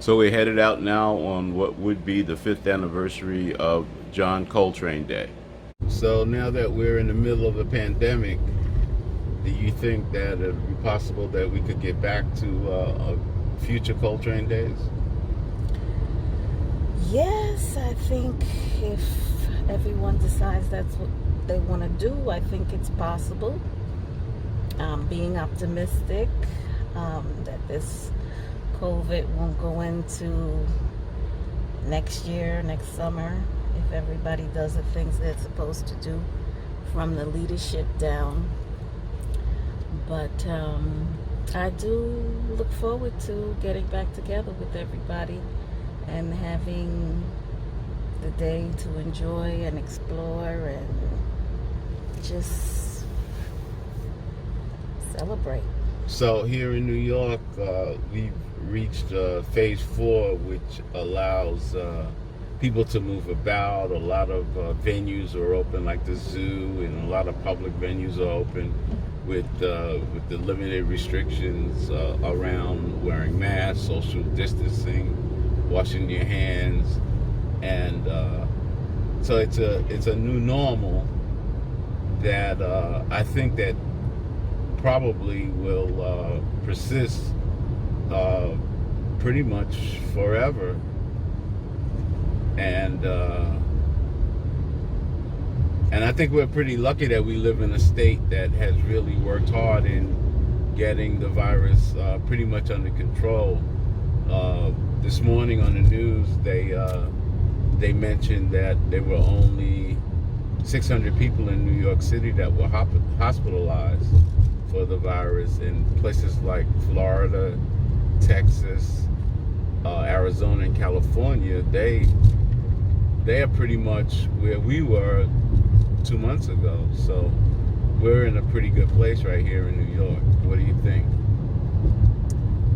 So we're headed out now on what would be the 5th anniversary of John Coltrane Day. So now that we're in the middle of a pandemic, do you think that it would be possible that we could get back to future Coltrane days? Yes, I think if everyone decides that's what they want to do, I think it's possible. Being optimistic that this COVID won't go into next year, next summer, if everybody does the things they're supposed to do from the leadership down. But I do look forward to getting back together with everybody and having the day to enjoy and explore and just celebrate. So here in New York, we've reached phase 4, which allows people to move about. A lot of venues are open, like the zoo, and a lot of public venues are open with the limited restrictions around wearing masks, social distancing, washing your hands, and so it's a new normal that I think that probably will persist pretty much forever, and I think we're pretty lucky that we live in a state that has really worked hard in getting the virus pretty much under control. This morning on the news, they mentioned that there were only 600 people in New York City that were hospitalized for the virus. In places like Florida, Texas, Arizona, and California, they are pretty much where we were 2 months ago. So we're in a pretty good place right here in New York. What do you think?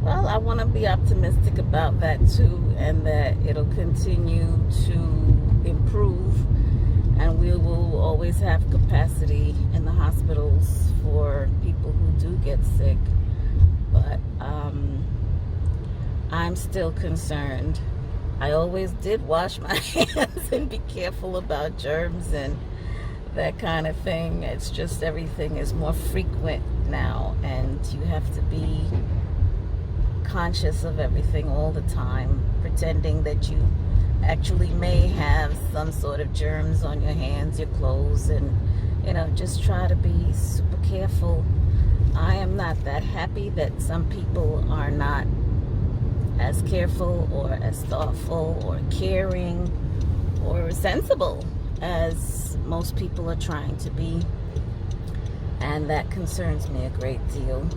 Well, I want to be optimistic about that too, and that it'll continue to improve, and we will always have capacity in the hospitals for people who do get sick. But I'm still concerned. I always did wash my hands and be careful about germs and that kind of thing. It's just everything is more frequent now, and you have to be conscious of everything all the time, pretending that you actually may have some sort of germs on your hands, your clothes, and just try to be super careful. I am not that happy that some people are not as careful or as thoughtful or caring or sensible as most people are trying to be, and that concerns me a great deal,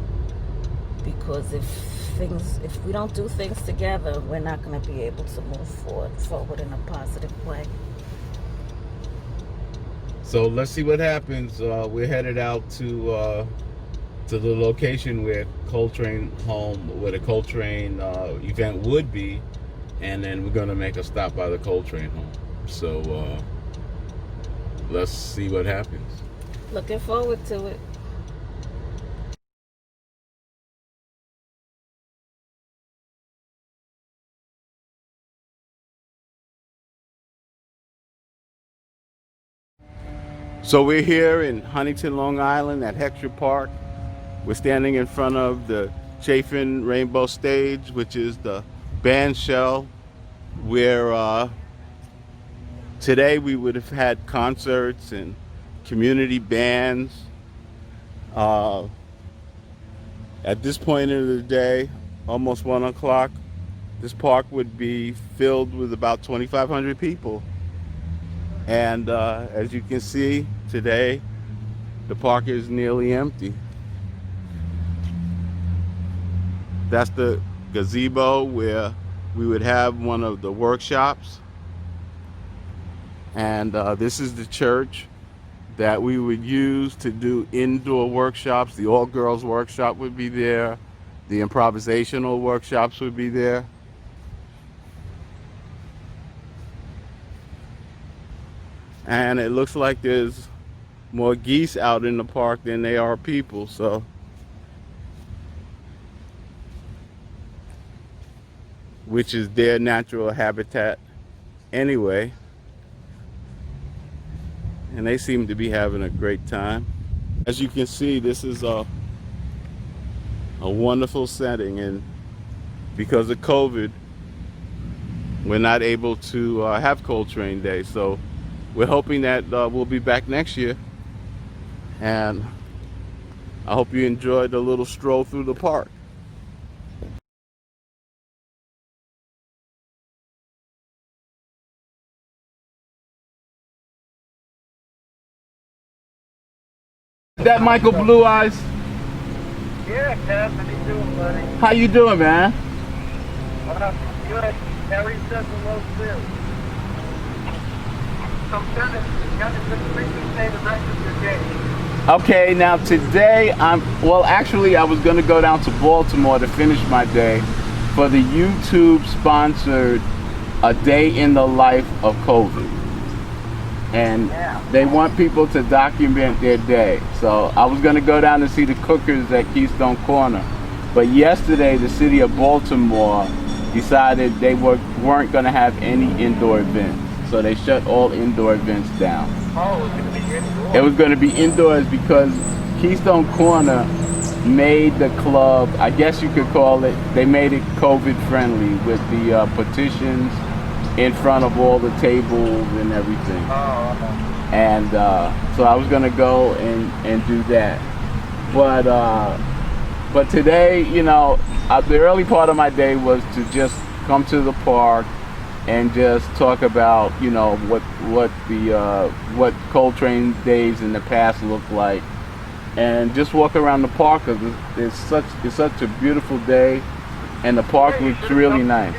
because if we don't do things together, we're not going to be able to move forward in a positive way. So let's see what happens. We're headed out to the location where the Coltrane event would be, and then we're going to make a stop by the Coltrane home. So let's see what happens. Looking forward to it. So we're here in Huntington, Long Island at Hextra Park. We're standing in front of the Chafin Rainbow Stage, which is the band shell where today we would have had concerts and community bands. At this point of the day, almost 1 o'clock, this park would be filled with about 2,500 people. And as you can see today, the park is nearly empty. That's the gazebo where we would have one of the workshops. And this is the church that we would use to do indoor workshops. The all-girls workshop would be there. The improvisational workshops would be there. And it looks like there's more geese out in the park than there are people, so which is their natural habitat anyway. And they seem to be having a great time. As you can see, this is a wonderful setting, and because of COVID, we're not able to have Coltrane Day. So we're hoping that we'll be back next year. And I hope you enjoyed the little stroll through the park. That Michael Blue Eyes? Yeah, Kev, how you doing, buddy? How you doing, man? Good. Harry says hello, too. So, Kevin, you got to briefly say the rest of your day. Okay, now today actually I was going to go down to Baltimore to finish my day for the YouTube sponsored A Day in the Life of COVID. And they want people to document their day. So I was going to go down to see the cookers at Keystone Corner. But yesterday, the city of Baltimore decided they weren't going to have any indoor events. So they shut all indoor events down. Oh, it was going to be indoors? It was going to be indoors because Keystone Corner made the club, I guess you could call it, they made it COVID friendly with the petitions in front of all the tables and everything. And so I was gonna go and do that. But today, you know, the early part of my day was to just come to the park and just talk about, you know, what Coltrane days in the past looked like, and just walk around the park because it's such a beautiful day, and the park looks really nice.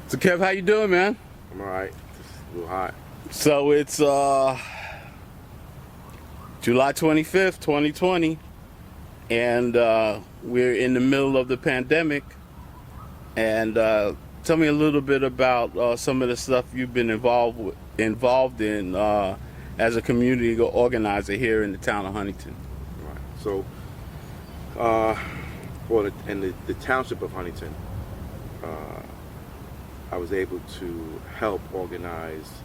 So Kev, how you doing, man? I'm alright. Just a little hot. So it's July 25th, 2020, and we're in the middle of the pandemic. And tell me a little bit about some of the stuff you've been involved in as a community organizer here in the town of Huntington. Right. So, in the township of Huntington, I was able to help organize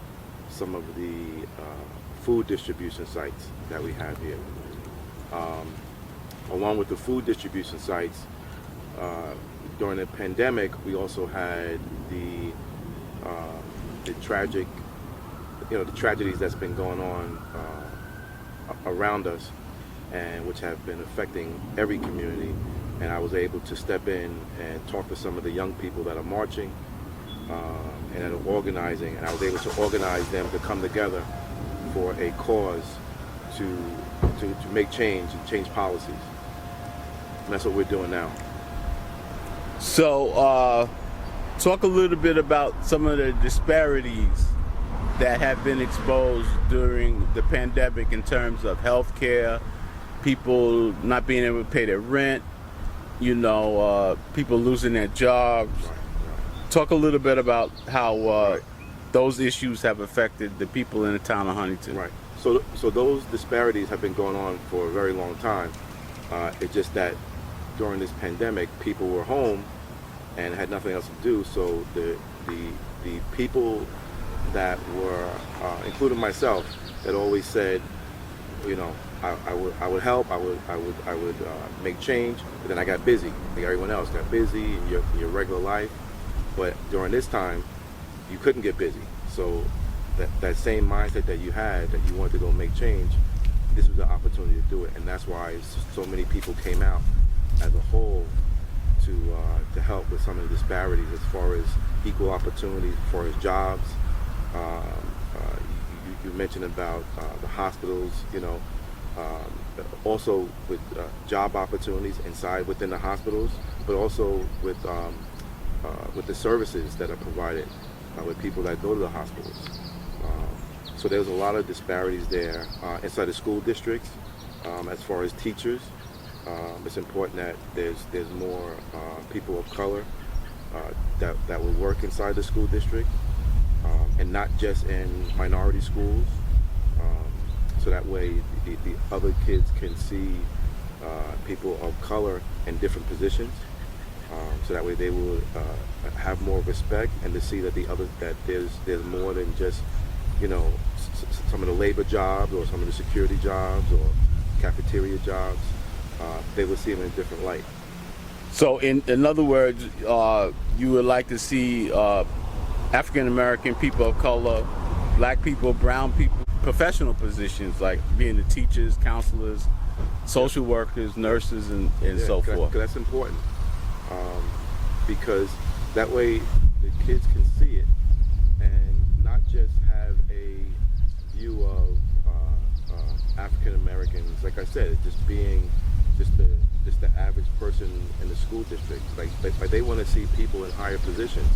some of the food distribution sites that we have here. Along with the food distribution sites, during the pandemic, we also had the tragic, the tragedies that's been going on around us, and which have been affecting every community. And I was able to step in and talk to some of the young people that are marching and that are organizing, and I was able to organize them to come together for a cause to make change and change policies. And that's what we're doing now. So, talk a little bit about some of the disparities that have been exposed during the pandemic in terms of health care, people not being able to pay their rent, people losing their jobs. Right. Talk a little bit about how those issues have affected the people in the town of Huntington. Right. So those disparities have been going on for a very long time. It's just that during this pandemic, people were home and had nothing else to do. So the people that were, including myself, that always said, I would help, I would make change. But then I got busy. Like everyone else got busy in your regular life. But during this time, you couldn't get busy. So that same mindset that you had, that you wanted to go make change, this was the opportunity to do it. And that's why so many people came out as a whole to help with some of the disparities as far as equal opportunities, as far as jobs. You mentioned about the hospitals, also with job opportunities within the hospitals, but also with the services that are provided with people that go to the hospitals. So there's a lot of disparities there inside the school districts as far as teachers. It's important that there's more people of color that will work inside the school district, and not just in minority schools. So that way the other kids can see people of color in different positions. So that way they will have more respect, and to see that that there's more than just, you know, some of the labor jobs or some of the security jobs or cafeteria jobs. They will see them in a different light. So in other words, you would like to see African American people of color, black people, brown people, professional positions like being the teachers, counselors, social workers, nurses, and so forth. That's important, because that way the kids can see it and not just have a view of African Americans, like I said, just being just the average person in the school district. Like they want to see people in higher positions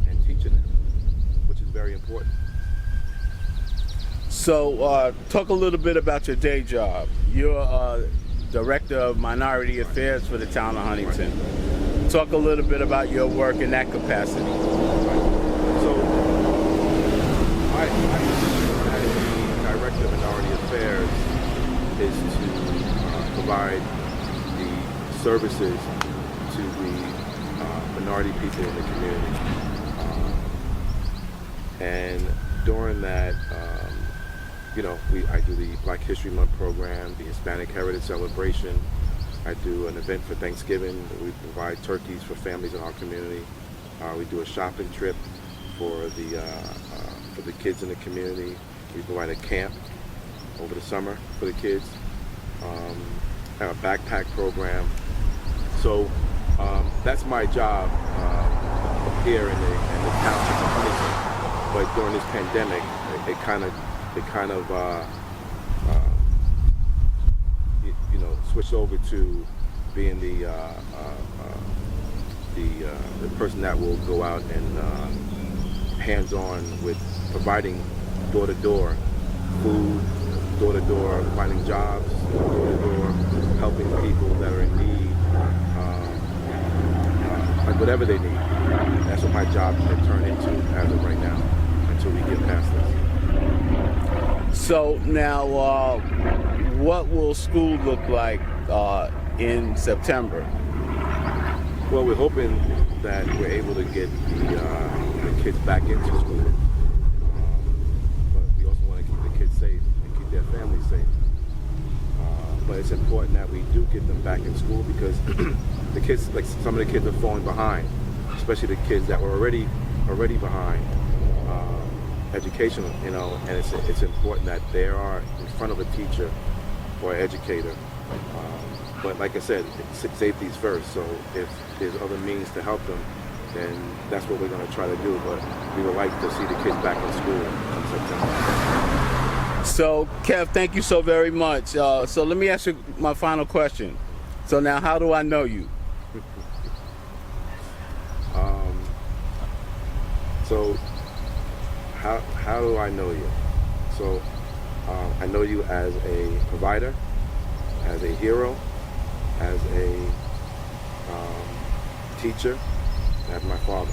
and teaching them, which is very important. So talk a little bit about your day job. You're Director of Minority Affairs for the town of Huntington. Talk a little bit about your work in that capacity. So my position as the Director of Minority Affairs is to provide the services to the minority people in the community. And during that, you know, I do the Black History Month program, the Hispanic Heritage Celebration. I do an event for Thanksgiving. We provide turkeys for families in our community. We do a shopping trip for the kids in the community. We provide a camp over the summer for the kids. Have a backpack program. So that's my job here in the township of Huntington. But during this pandemic, it kind of you know, switched over to being the person that will go out and hands-on with providing door-to-door food, door-to-door finding jobs, door-to-door helping people that are in need, like whatever they need. That's what my job can turn into as of right now, until we get past this. So now, what will school look like in September? Well, we're hoping that we're able to get the kids back into school, but we also want to keep the kids safe and keep their families safe. But it's important that we do get them back in school, because the kids, like some of the kids, are falling behind, especially the kids that were already behind. Educational, you know, and it's important that they are in front of a teacher or an educator. But like I said, safety is first. So if there's other means to help them, then that's what we're going to try to do. But we would like to see the kids back in school in September. So, Kev, thank you so very much. So let me ask you my final question. So now, how do I know you? So how do I know you? So I know you as a provider, as a hero, as a teacher, as my father.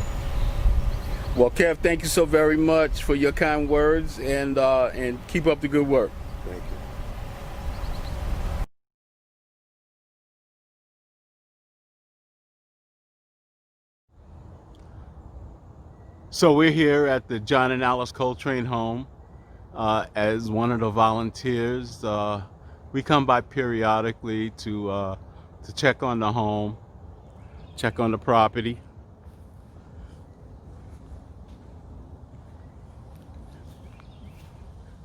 Well, Kev, thank you so very much for your kind words, and keep up the good work. Thank you. So we're here at the John and Alice Coltrane home as one of the volunteers. We come by periodically to check on the home, check on the property.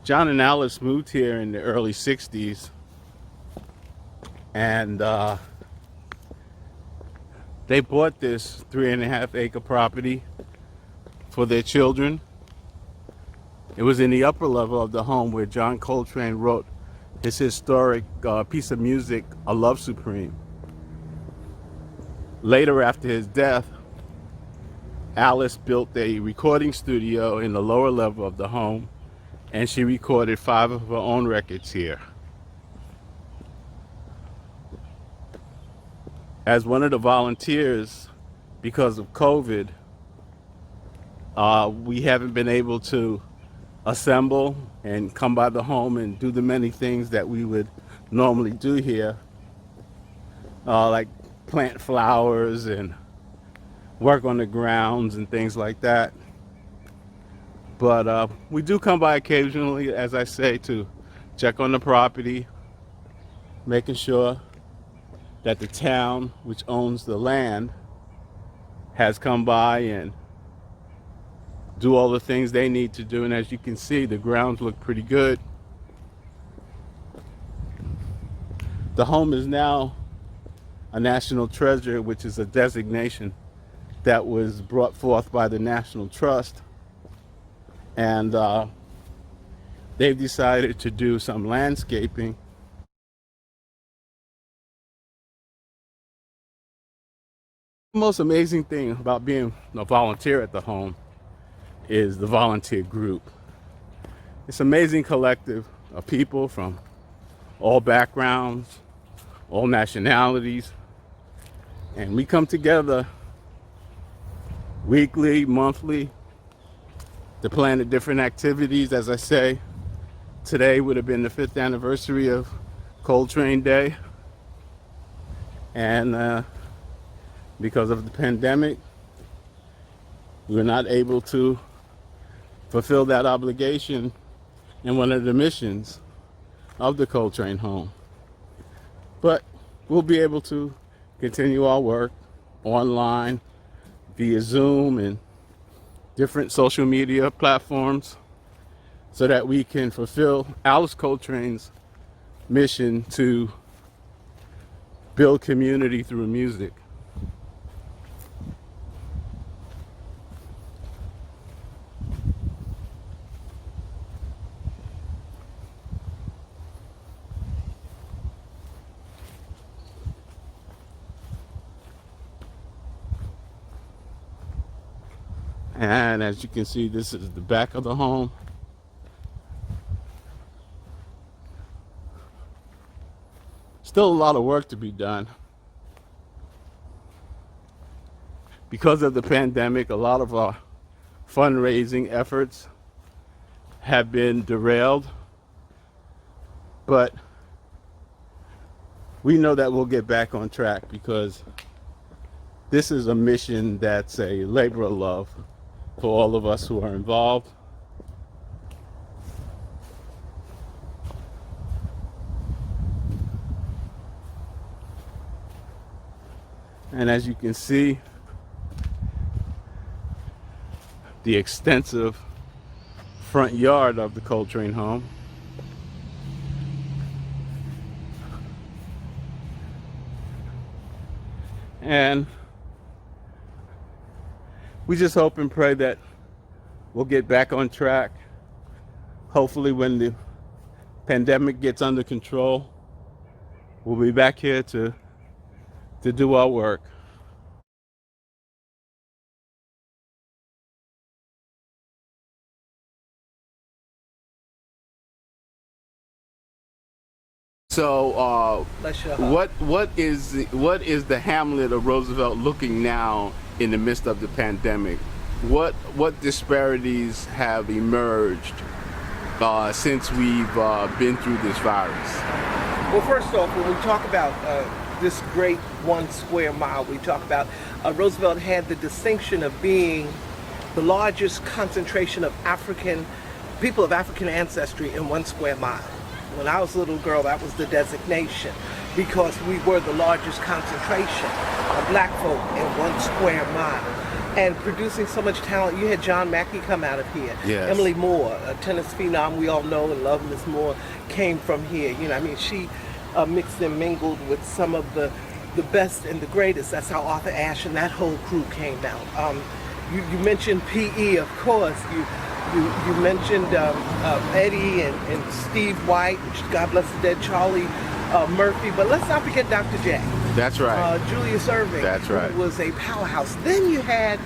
John and Alice moved here in the early 60s, and they bought this 3.5 acre property for their children. It was in the upper level of the home where John Coltrane wrote his historic piece of music, A Love Supreme. Later, after his death, Alice built a recording studio in the lower level of the home, and she recorded 5 of her own records here. as one of the volunteers, because of COVID, we haven't been able to assemble and come by the home and do the many things that we would normally do here, like plant flowers and work on the grounds and things like that. But we do come by occasionally, as I say, to check on the property, making sure that the town, which owns the land, has come by and do all the things they need to do. And as you can see, the grounds look pretty good. The home is now a national treasure, which is a designation that was brought forth by the National Trust. And they've decided to do some landscaping. The most amazing thing about being a volunteer at the home is the volunteer group. It's an amazing collective of people from all backgrounds, all nationalities, and we come together weekly, monthly, to plan the different activities. As I say, today would have been the 5th anniversary of Coltrane Day, and because of the pandemic, we were not able to fulfill that obligation in one of the missions of the Coltrane home. But we'll be able to continue our work online via Zoom and different social media platforms so that we can fulfill Alice Coltrane's mission to build community through music. And as you can see, this is the back of the home. Still a lot of work to be done. Because of the pandemic, a lot of our fundraising efforts have been derailed. But we know that we'll get back on track, because this is a mission that's a labor of love for all of us who are involved. And as you can see, the extensive front yard of the Coltrane home. And we just hope and pray that we'll get back on track. Hopefully when the pandemic gets under control, we'll be back here to do our work. So, what is the hamlet of Roosevelt looking now in the midst of the pandemic? What disparities have emerged since we've been through this virus? Well, first off, when we talk about this great 1 square mile, we talk about Roosevelt had the distinction of being the largest concentration of people of African ancestry in 1 square mile. When I was a little girl, that was the designation, because we were the largest concentration of black folk in 1 square mile. And producing so much talent, you had John Mackey come out of here. Yes. Emily Moore, a tennis phenom we all know and love, Miss Moore, came from here. You know, I mean, she mixed and mingled with some of the best and the greatest. That's how Arthur Ashe and that whole crew came out. You mentioned P.E., of course. You mentioned Eddie and Steve White, God bless the dead, Charlie Murphy, but let's not forget Dr. J. That's right. Julius Irving. That's right. Who was a powerhouse. Then you had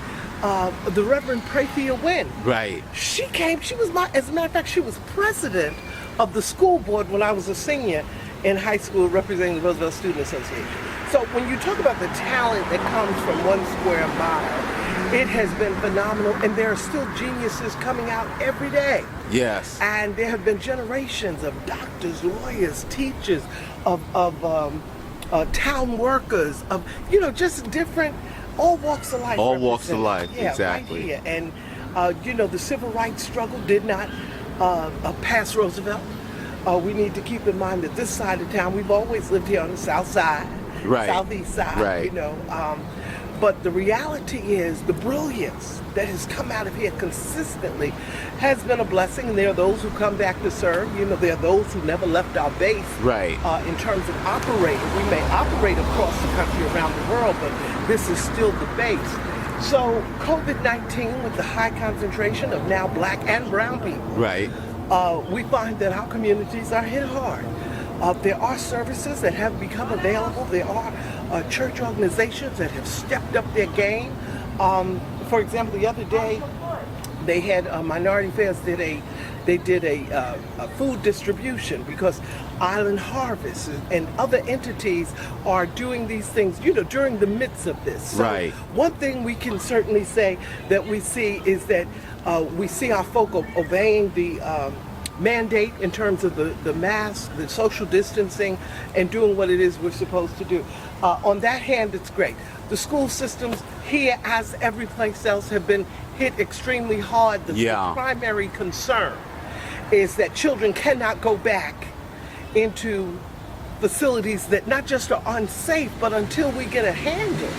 the Reverend Praythea Wynn. Right. She came, as a matter of fact, she was president of the school board when I was a senior in high school representing the Roosevelt Student Association. So when you talk about the talent that comes from 1 square mile, it has been phenomenal, and there are still geniuses coming out every day. Yes. And there have been generations of doctors, lawyers, teachers, of town workers, of, you know, just different, all walks of life. All walks of represented. life, Yeah, exactly. Right here. And, you know, the civil rights struggle did not pass Roosevelt. We need to keep in mind that this side of town, we've always lived here on the south side, Right. southeast side, Right. you know. But the reality is the brilliance that has come out of here consistently has been a blessing. And there are those who come back to serve. You know, there are those who never left our base. Right. In terms of operating, we may operate across the country, around the world, but this is still the base. So COVID-19, with the high concentration of now black and brown people, Right. we find that our communities are hit hard. There are services that have become available. There are church organizations that have stepped up their game. For example, the other day, they had Minority Affairs did a food distribution because Island Harvest and other entities are doing these things, you know, during the midst of this. So Right. one thing we can certainly say that we see is that we see our folk obeying the mandate in terms of the mask, the social distancing, and doing what it is we're supposed to do. On that hand, it's great. The school systems here, as every place else, have been hit extremely hard. The primary concern is that children cannot go back into facilities that not just are unsafe, but until we get a handle.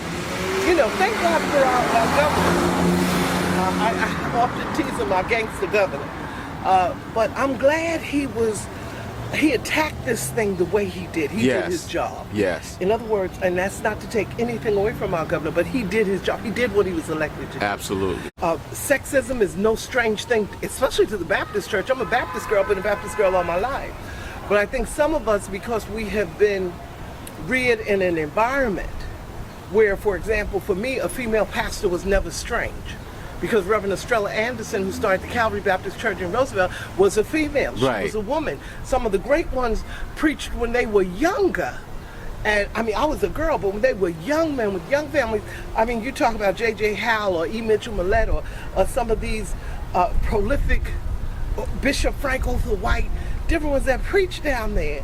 You know, thank God for our governor. I often tease him, our gangster governor. But I'm glad he attacked this thing the way he did. He did his job. Yes. In other words, and that's not to take anything away from our governor, but he did his job. He did what he was elected to do. Absolutely. Sexism is no strange thing, especially to the Baptist church. I'm a Baptist girl, been a Baptist girl all my life. But I think some of us, because we have been reared in an environment where, for example, for me, a female pastor was never strange. Because Reverend Estrella Anderson, who started the Calvary Baptist Church in Roosevelt, was a female. She was a woman. Some of the great ones preached when they were younger. And I mean, I was a girl, but when they were young men with young families, I mean, you talk about J.J. Howell or E. Mitchell Millett or some of these prolific Bishop Frank Other White, different ones that preached down there,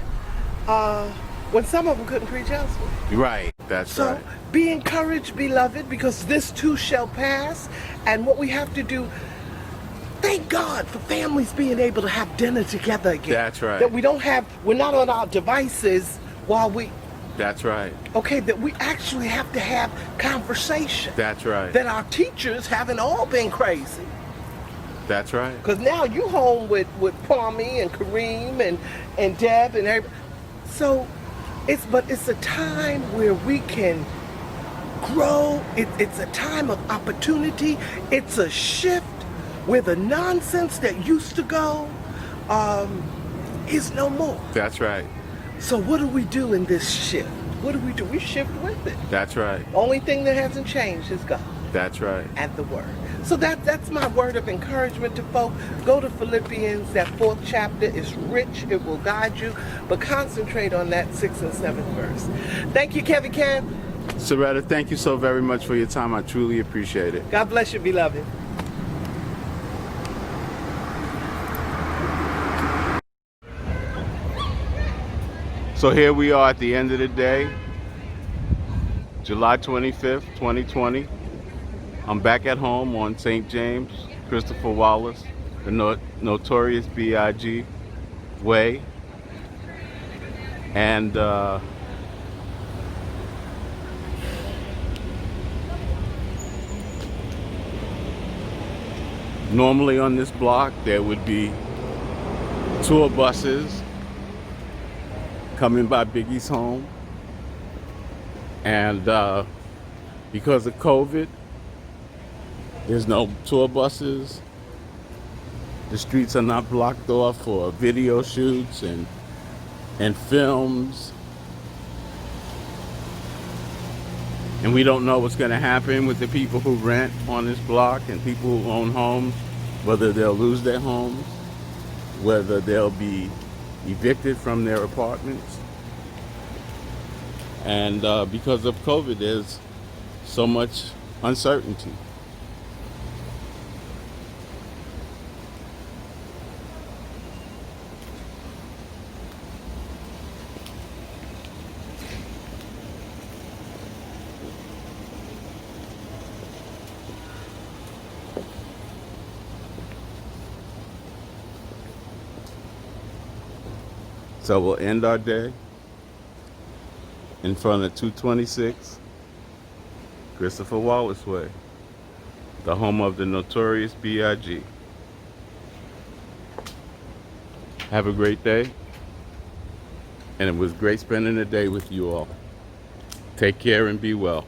when some of them couldn't preach elsewhere. Right. That's right. So be encouraged, beloved, because this too shall pass. And what we have to do, thank God for families being able to have dinner together again. That's right. That we're not on our devices while we... That's right. Okay, that we actually have to have conversation. That's right. That our teachers haven't all been crazy. That's right. Because now you home with Kwame and Kareem and Deb and everybody. So it's a time where we can grow. It's a time of opportunity. It's a shift where the nonsense that used to go is no more. That's right. So what do we do in this shift? What do? We shift with it. That's right. Only thing that hasn't changed is God. That's right. And the Word. So that's my word of encouragement to folk. Go to Philippians. That 4th chapter is rich. It will guide you. But concentrate on that 6th and 7th verse. Thank you, Kevin Cam. Serretta, thank you so very much for your time. I truly appreciate it. God bless you, beloved. So here we are at the end of the day, July 25th, 2020. I'm back at home on St. James, Christopher Wallace, the notorious B.I.G. way. And normally on this block there would be tour buses coming by Biggie's home, and because of COVID, there's no tour buses. The streets are not blocked off for video shoots and films, and we don't know what's going to happen with the people who rent on this block and people who own homes, whether they'll lose their homes, whether they'll be evicted from their apartments. And because of COVID, there's so much uncertainty. So we'll end our day in front of 226 Christopher Wallace Way, the home of the notorious B.I.G. Have a great day, and it was great spending the day with you all. Take care and be well.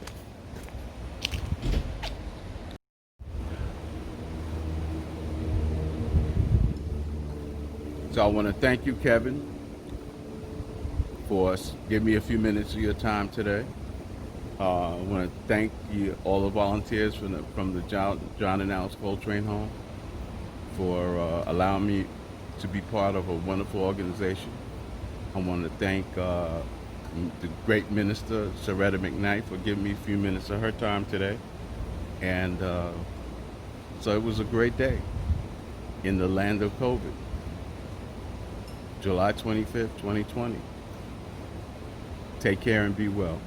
So I want to thank you, Kevin, for giving me a few minutes of your time today. I want to thank you, all the volunteers from the John and Alice Coltrane home, for allowing me to be part of a wonderful organization. I want to thank the great minister, Serretta McKnight, for giving me a few minutes of her time today. And so it was a great day in the land of COVID. July 25th, 2020. Take care and be well.